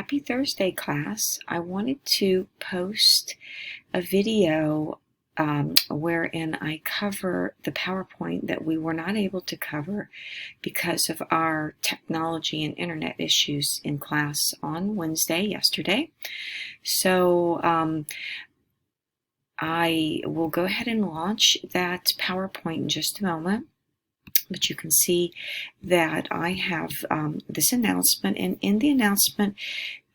Happy Thursday, class. I wanted to post a video wherein I cover the PowerPoint that we were not able to cover because of our technology and internet issues in class on Wednesday, yesterday. So I will go ahead and launch that PowerPoint in just a moment. But you can see that I have this announcement, and in the announcement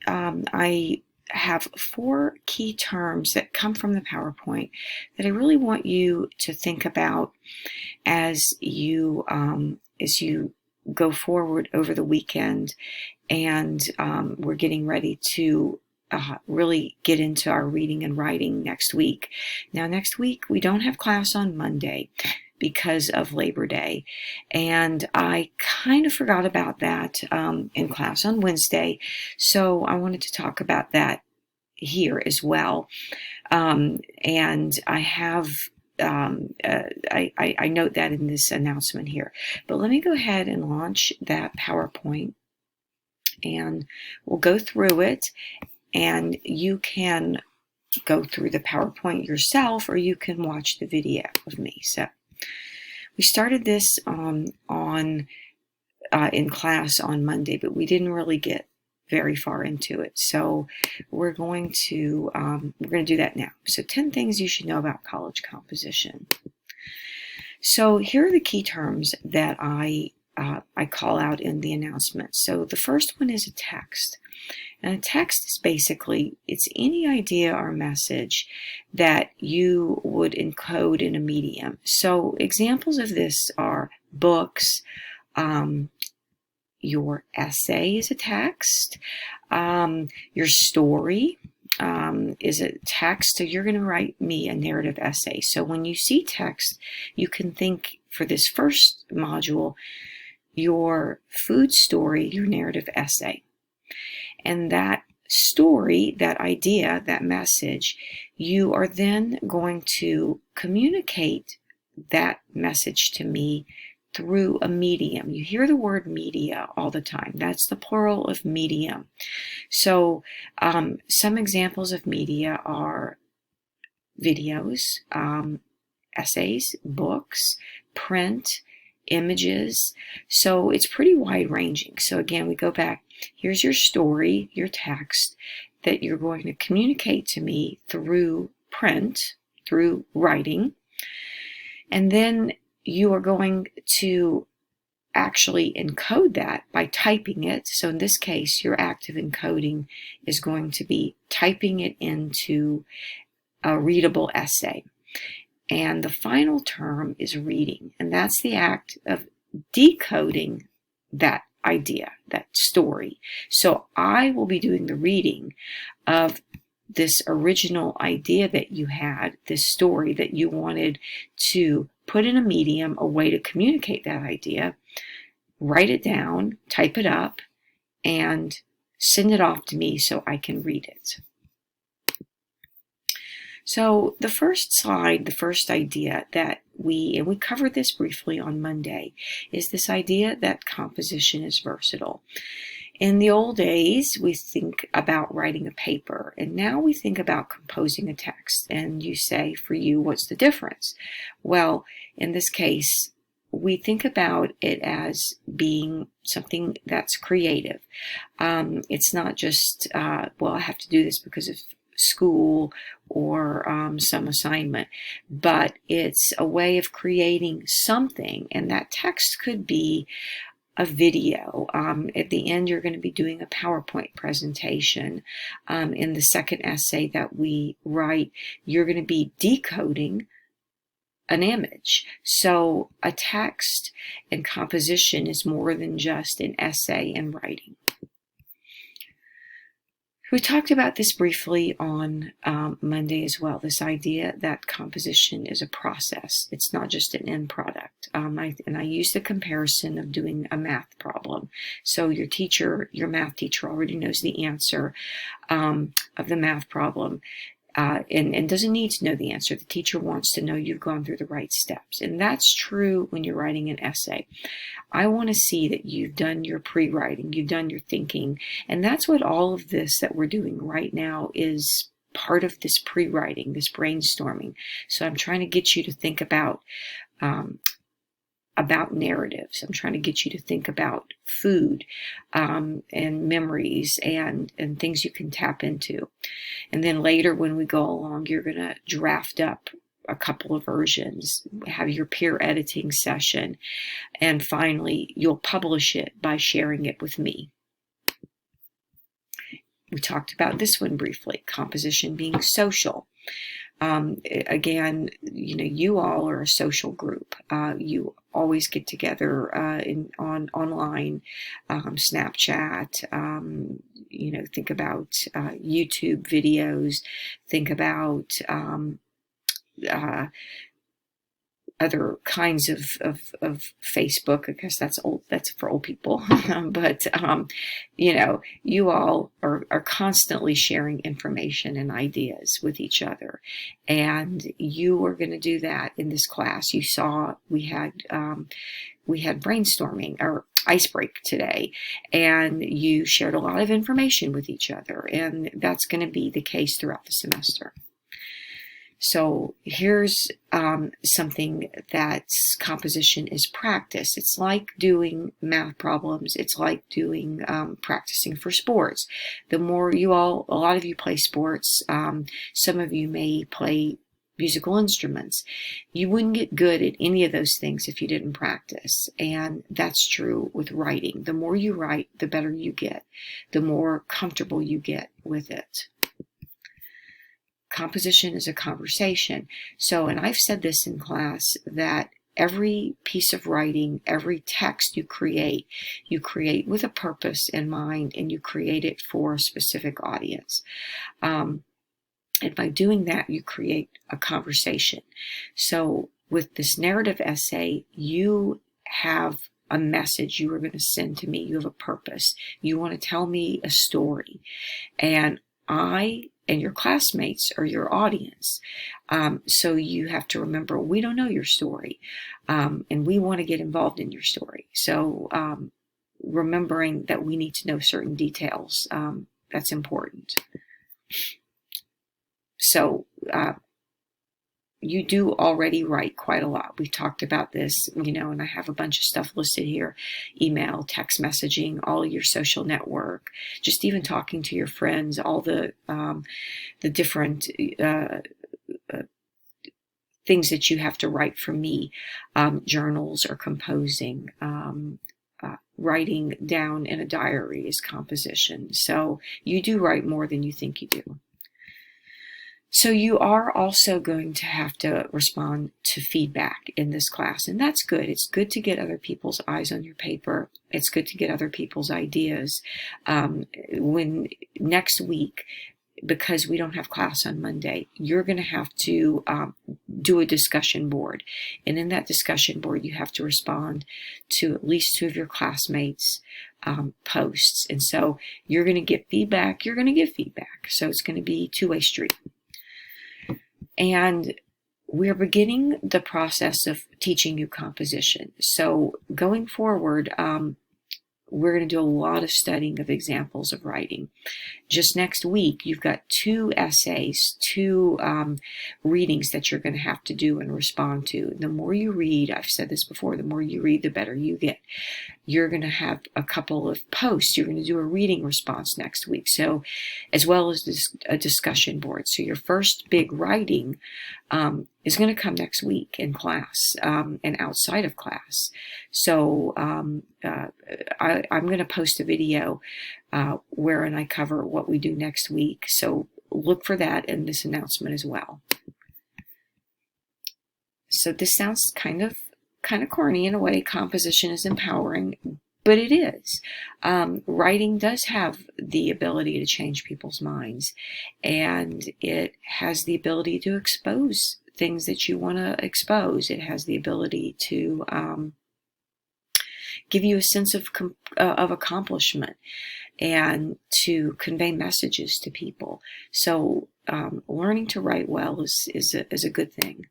I have 4 key terms that come from the PowerPoint that I really want you to think about as you go forward over the weekend, and we're getting ready to really get into our reading and writing next week. Now, next week we don't have class on Monday because of Labor Day, and I kind of forgot about that in class on Wednesday, so I wanted to talk about that here as well. And I have I note that in this announcement here, but let me go ahead and launch that PowerPoint, and we'll go through it, and you can go through the PowerPoint yourself, or you can watch the video of me. So we started this in class on Monday, but we didn't really get very far into it. So we're going to do that now. So 10 things you should know about college composition. So here are the key terms that I call out in the announcement. So the first one is a text. And a text is basically, it's any idea or message that you would encode in a medium. So examples of this are books, your essay is a text, your story is a text. So you're going to write me a narrative essay. So when you see text, you can think for this first module, your food story, your narrative essay. And that story, that idea, that message, you are then going to communicate that message to me through a medium. You hear the word media all the time. That's the plural of medium. So some examples of media are videos, essays, books, print, images. So it's pretty wide ranging. So again, we go back. Here's your story, your text that you're going to communicate to me through print, through writing. And then you are going to actually encode that by typing it. So in this case, your active encoding is going to be typing it into a readable essay. And the final term is reading, and that's the act of decoding that idea, that story. So I will be doing the reading of this original idea that you had, this story that you wanted to put in a medium, a way to communicate that idea, write it down, type it up, and send it off to me so I can read it. So the first slide, the first idea that we covered this briefly on Monday, is this idea that composition is versatile. In the old days, we think about writing a paper, and now we think about composing a text. And you say, for you, what's the difference? Well, in this case, we think about it as being something that's creative. It's not just, well, I have to do this because of school or some assignment, but it's a way of creating something, and that text could be a video. At the end, you're going to be doing a PowerPoint presentation. In the second essay that we write, you're going to be decoding an image. So a text and composition is more than just an essay and writing. We talked about this briefly on Monday as well, this idea that composition is a process. It's not just an end product. I use the comparison of doing a math problem. So your math teacher already knows the answer of the math problem. and doesn't need to know the answer. The teacher wants to know you've gone through the right steps. And that's true when you're writing an essay. I want to see that you've done your pre-writing, you've done your thinking. And that's what all of this that we're doing right now is part of this pre-writing, this brainstorming. So I'm trying to get you to think about narratives. I'm trying to get you to think about food and memories and things you can tap into. And then later when we go along, you're going to draft up a couple of versions, have your peer editing session, and finally you'll publish it by sharing it with me. We talked about this one briefly, composition being social. Again, you all are a social group. You always get together online, Snapchat. Think about YouTube videos. Think about other kinds of Facebook. I guess that's old. That's for old people. But you all are constantly sharing information and ideas with each other, and you are going to do that in this class. You saw we had brainstorming or ice break today, and you shared a lot of information with each other, and that's going to be the case throughout the semester. So here's something that's composition is practice. It's like doing math problems. It's like doing practicing for sports. The more a lot of you play sports. Some of you may play musical instruments. You wouldn't get good at any of those things if you didn't practice. And that's true with writing. The more you write, the better you get, the more comfortable you get with it. Composition is a conversation. So, and I've said this in class, that every piece of writing, every text you create with a purpose in mind, and you create it for a specific audience. And by doing that, you create a conversation. So with this narrative essay, you have a message you are going to send to me. You have a purpose. You want to tell me a story. And I and your classmates are your audience. So you have to remember, we don't know your story, and we want to get involved in your story. So remembering that we need to know certain details, that's important. So you do already write quite a lot. We've talked about this, and I have a bunch of stuff listed here: email, text messaging, all of your social network, just even talking to your friends, all the different things that you have to write for me, journals or composing. Writing down in a diary is composition. So you do write more than you think you do. So you are also going to have to respond to feedback in this class, and that's good. It's good to get other people's eyes on your paper. It's good to get other people's ideas. When next week, because we don't have class on Monday, you're going to have to do a discussion board. And in that discussion board, you have to respond to at least 2 of your classmates' posts. And so you're going to get feedback. You're going to give feedback. So it's going to be two-way street. And we're beginning the process of teaching you composition. So going forward, we're going to do a lot of studying of examples of writing. Just next week, you've got 2 essays, 2 readings that you're going to have to do and respond to. The more you read, I've said this before, the more you read, the better you get. You're going to have a couple of posts. You're going to do a reading response next week, so as well as a discussion board. So your first big writing is going to come next week in class and outside of class. So I'm going to post a video wherein I cover what we do next week. So look for that in this announcement as well. So this sounds kind of corny in a way. Composition is empowering, but it is. Writing does have the ability to change people's minds, and it has the ability to expose things that you want to expose. It has the ability to give you a sense of accomplishment. and to convey messages to people. So learning to write well is a good thing.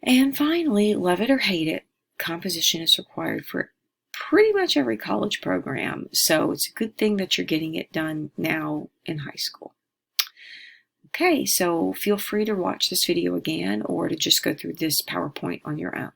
And finally, love it or hate it, composition is required for pretty much every college program. So it's a good thing that you're getting it done now in high school. Okay, so feel free to watch this video again or to just go through this PowerPoint on your own.